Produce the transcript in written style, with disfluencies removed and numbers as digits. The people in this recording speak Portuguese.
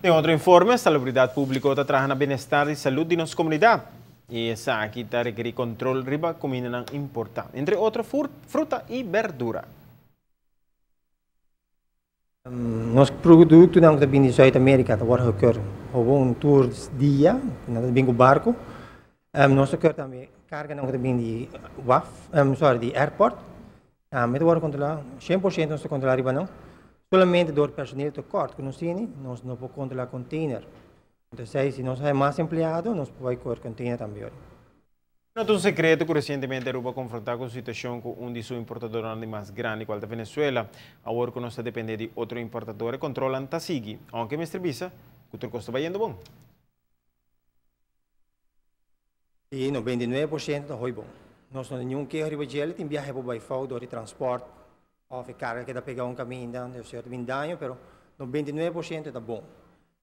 Em outro informe, a salubridade pública está trazendo bem-estar e saúde de nossa comunidade. E essa aqui está requerir controle riba comida importante, entre outras fruta e verdura. Nosso produto não vem de Zuid-Amerika, dat wordt gekeurd gewoon door dia, dat vem com barco. Nós quer também carga não vem de de airport. Met wordt controlar 100% nós controlar riba não. Solamente door personeel tekort que nós temos, nós não podemos controlar container. Então, se nós temos mais empregado, nós podemos correr container também. Não é um segredo que recentemente Aruba confrontar com a situação com um de seus importadores mais grande, qual da Venezuela. Agora que nós dependemos de outro importador, controlam Tasigi. Aunque me estribisa, que o custo vai indo bom. E 99% está bom. Nós não temos nenhum que arriba de ele, tem viagem para o bairro, do transporte, ou carga que dá pegar caminho, deve ser bem dano, mas 99% está bom.